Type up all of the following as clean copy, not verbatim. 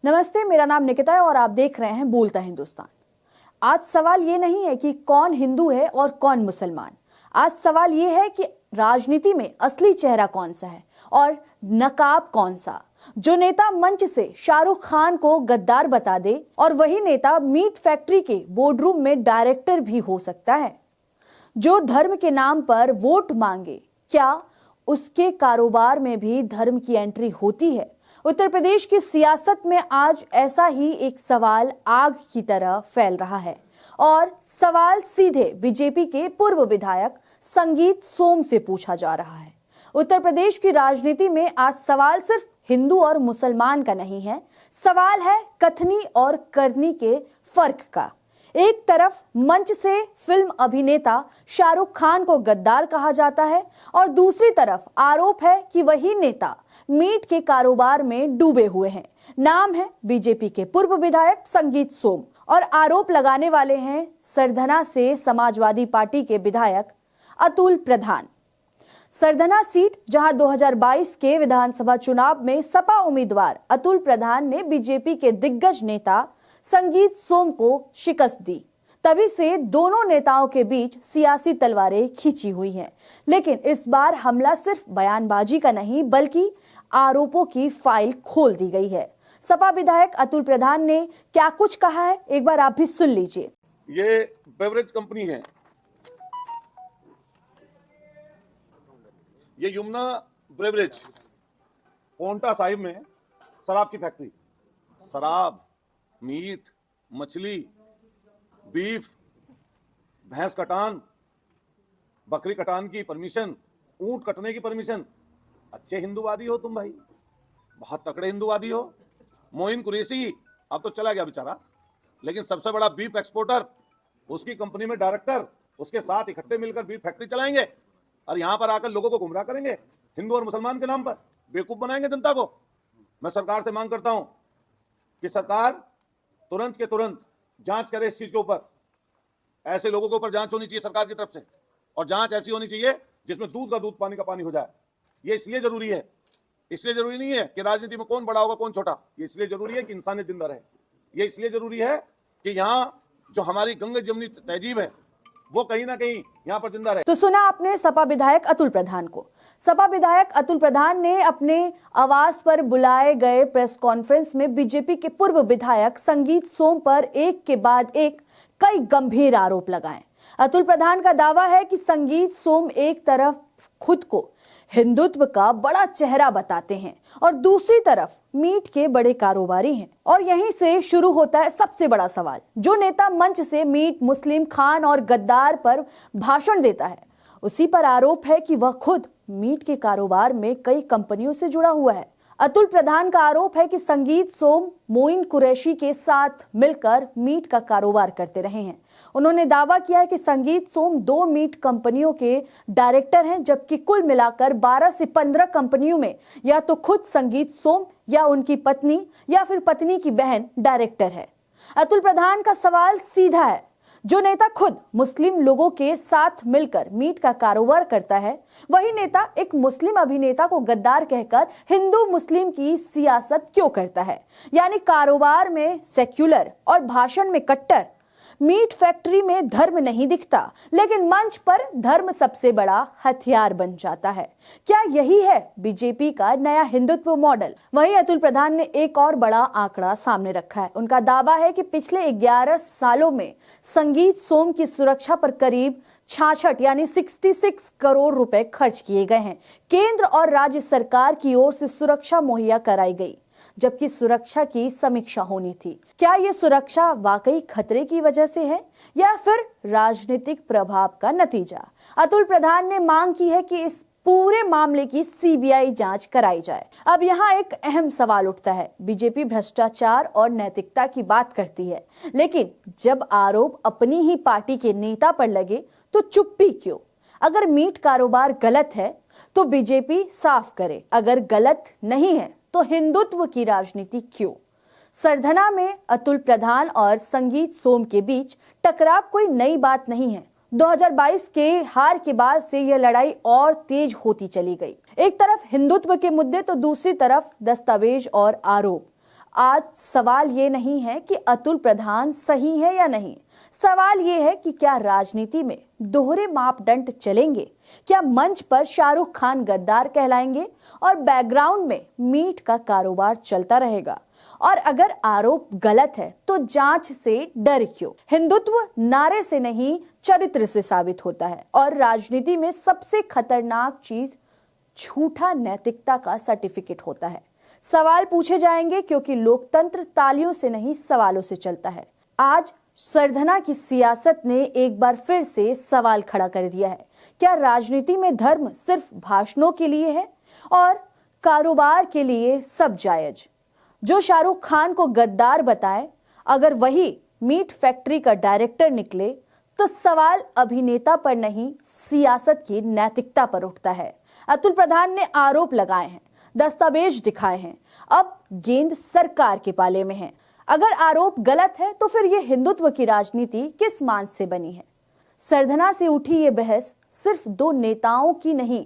नमस्ते, मेरा नाम निकिता है और आप देख रहे हैं बोलता हिंदुस्तान। आज सवाल ये नहीं है कि कौन हिंदू है और कौन मुसलमान। आज सवाल ये है कि राजनीति में असली चेहरा कौन सा है और नकाब कौन सा। जो नेता मंच से शाहरुख खान को गद्दार बता दे और वही नेता मीट फैक्ट्री के बोर्डरूम में डायरेक्टर भी हो सकता है। जो धर्म के नाम पर वोट मांगे, क्या उसके कारोबार में भी धर्म की एंट्री होती है? उत्तर प्रदेश की सियासत में आज ऐसा ही एक सवाल आग की तरह फैल रहा है और सवाल सीधे बीजेपी के पूर्व विधायक संगीत सोम से पूछा जा रहा है। उत्तर प्रदेश की राजनीति में आज सवाल सिर्फ हिंदू और मुसलमान का नहीं है, सवाल है कथनी और करनी के फर्क का। एक तरफ मंच से फिल्म अभिनेता शाहरुख खान को गद्दार कहा जाता है और दूसरी तरफ आरोप है कि वही नेता मीट के कारोबार में डूबे हुए हैं। नाम है बीजेपी के पूर्व विधायक संगीत सोम और आरोप लगाने वाले हैं सरधना से समाजवादी पार्टी के विधायक अतुल प्रधान। सरधना सीट जहां 2022 के विधानसभा चुनाव में सपा उम्मीदवार अतुल प्रधान ने बीजेपी के दिग्गज नेता संगीत सोम को शिकस्त दी। तभी से दोनों नेताओं के बीच सियासी तलवारें खींची हुई हैं। लेकिन इस बार हमला सिर्फ बयानबाजी का नहीं बल्कि आरोपों की फाइल खोल दी गई है। सपा विधायक अतुल प्रधान ने क्या कुछ कहा है, एक बार आप भी सुन लीजिए। ये बेवरेज कंपनी है, ये यमुना बेवरेज पोंटा साहिब में शराब की फैक्ट्री। शराब, मीट, मछली, बीफ, भैंस कटान, बकरी कटान की परमिशन, ऊंट कटने की परमिशन। अच्छे हिंदूवादी हो तुम भाई, बहुत तकड़े हिंदूवादी हो। मोइन कुरैशी अब तो चला गया बेचारा, लेकिन सबसे बड़ा बीफ एक्सपोर्टर, उसकी कंपनी में डायरेक्टर, उसके साथ इकट्ठे मिलकर बीफ फैक्ट्री चलाएंगे और यहां पर आकर लोगों को गुमराह करेंगे हिंदू और मुसलमान के नाम पर, बेवकूफ बनाएंगे जनता को। मैं सरकार से मांग करता हूं कि सरकार तुरंत के तुरंत जांच करे इस चीज के ऊपर। ऐसे लोगों के ऊपर जांच होनी चाहिए सरकार की तरफ से, और जांच ऐसी होनी चाहिए जिसमें दूध का दूध पानी का पानी हो जाए। ये इसलिए जरूरी है, इसलिए जरूरी नहीं है कि राजनीति में कौन बड़ा होगा कौन छोटा, ये इसलिए जरूरी है कि इंसानियत जिंदा रहे। ये इसलिए जरूरी है कि यहाँ जो हमारी गंगा जमनी तहजीब है वो कहीं ना कहीं यहाँ पर जिंदा रहे। तो सुना आपने सपा विधायक अतुल प्रधान को। सपा विधायक अतुल प्रधान ने अपने आवास पर बुलाए गए प्रेस कॉन्फ्रेंस में बीजेपी के पूर्व विधायक संगीत सोम पर एक के बाद एक कई गंभीर आरोप लगाए। अतुल प्रधान का दावा है कि संगीत सोम एक तरफ खुद को हिंदुत्व का बड़ा चेहरा बताते हैं और दूसरी तरफ मीट के बड़े कारोबारी हैं। और यहीं से शुरू होता है सबसे बड़ा सवाल। जो नेता मंच से मीट, मुस्लिम, खान और गद्दार पर भाषण देता है, उसी पर आरोप है कि वह खुद मीट के कारोबार में कई कंपनियों से जुड़ा हुआ है। अतुल प्रधान का आरोप है कि संगीत सोम मोइन कुरैशी के साथ मिलकर मीट का कारोबार करते रहे हैं। उन्होंने दावा किया है कि संगीत सोम 2 मीट कंपनियों के डायरेक्टर हैं, जबकि कुल मिलाकर 12 से 15 कंपनियों में या तो खुद संगीत सोम या उनकी पत्नी या फिर पत्नी की बहन डायरेक्टर है। अतुल प्रधान का सवाल सीधा है, जो नेता खुद मुस्लिम लोगों के साथ मिलकर मीट का कारोबार करता है, वही नेता एक मुस्लिम अभिनेता को गद्दार कहकर हिंदू मुस्लिम की सियासत क्यों करता है? यानी कारोबार में सेक्युलर और भाषण में कट्टर। मीट फैक्ट्री में धर्म नहीं दिखता, लेकिन मंच पर धर्म सबसे बड़ा हथियार बन जाता है। क्या यही है बीजेपी का नया हिंदुत्व मॉडल? वहीं अतुल प्रधान ने एक और बड़ा आंकड़ा सामने रखा है। उनका दावा है कि पिछले 11 सालों में संगीत सोम की सुरक्षा पर करीब 66 यानी 66 करोड़ रुपए खर्च किए गए हैं। केंद्र और राज्य सरकार की ओर से सुरक्षा मुहैया कराई गई, जबकि सुरक्षा की समीक्षा होनी थी। क्या ये सुरक्षा वाकई खतरे की वजह से है या फिर राजनीतिक प्रभाव का नतीजा? अतुल प्रधान ने मांग की है कि इस पूरे मामले की सीबीआई जांच कराई जाए। अब यहाँ एक अहम सवाल उठता है। बीजेपी भ्रष्टाचार और नैतिकता की बात करती है, लेकिन जब आरोप अपनी ही पार्टी के नेता पर लगे तो चुप्पी क्यों? अगर मीट कारोबार गलत है तो बीजेपी साफ करे, अगर गलत नहीं है तो हिंदुत्व की राजनीति क्यों? सरधना में अतुल प्रधान और संगीत सोम के बीच टकराव कोई नई बात नहीं है। 2022 के हार के बाद से यह लड़ाई और तेज होती चली गई। एक तरफ हिंदुत्व के मुद्दे तो दूसरी तरफ दस्तावेज और आरोप। आज सवाल ये नहीं है कि अतुल प्रधान सही है या नहीं, सवाल ये है कि क्या राजनीति में दोहरे मापदंड चलेंगे, क्या मंच पर शाहरुख खान गद्दार कहलाएंगे और बैकग्राउंड में मीट का कारोबार चलता रहेगा। और अगर आरोप गलत है तो जांच से डर क्यों? हिंदुत्व नारे से नहीं चरित्र से साबित होता है और राजनीति में सबसे खतरनाक चीज झूठा नैतिकता का सर्टिफिकेट होता है। सवाल पूछे जाएंगे क्योंकि लोकतंत्र तालियों से नहीं सवालों से चलता है। आज सरधना की सियासत ने एक बार फिर से सवाल खड़ा कर दिया है। क्या राजनीति में धर्म सिर्फ भाषणों के लिए है और कारोबार के लिए सब जायज? जो शाहरुख खान को गद्दार बताए, अगर वही मीट फैक्ट्री का डायरेक्टर निकले तो सवाल अभिनेता पर नहीं सियासत की नैतिकता पर उठता है। अतुल प्रधान ने आरोप लगाए हैं, दस्तावेज दिखाए हैं, अब गेंद सरकार के पाले में है। अगर आरोप गलत है तो फिर ये हिंदुत्व की राजनीति किस मान से बनी है? सरधना से उठी ये बहस सिर्फ दो नेताओं की नहीं,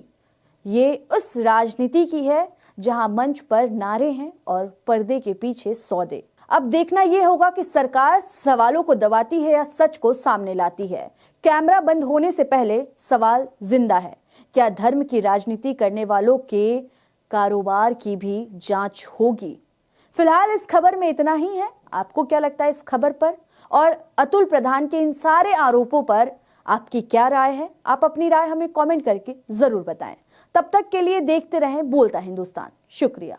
ये उस राजनीति की है जहां मंच पर नारे हैं और पर्दे के पीछे सौदे। अब देखना यह होगा कि सरकार सवालों को दबाती है या सच को सामने लाती है। कैमरा बंद होने से पहले सवाल जिंदा है, क्या धर्म की राजनीति करने वालों के कारोबार की भी जांच होगी? फिलहाल इस खबर में इतना ही है। आपको क्या लगता है इस खबर पर और अतुल प्रधान के इन सारे आरोपों पर आपकी क्या राय है? आप अपनी राय हमें कमेंट करके जरूर बताएं। तब तक के लिए देखते रहें बोलता हिंदुस्तान। शुक्रिया।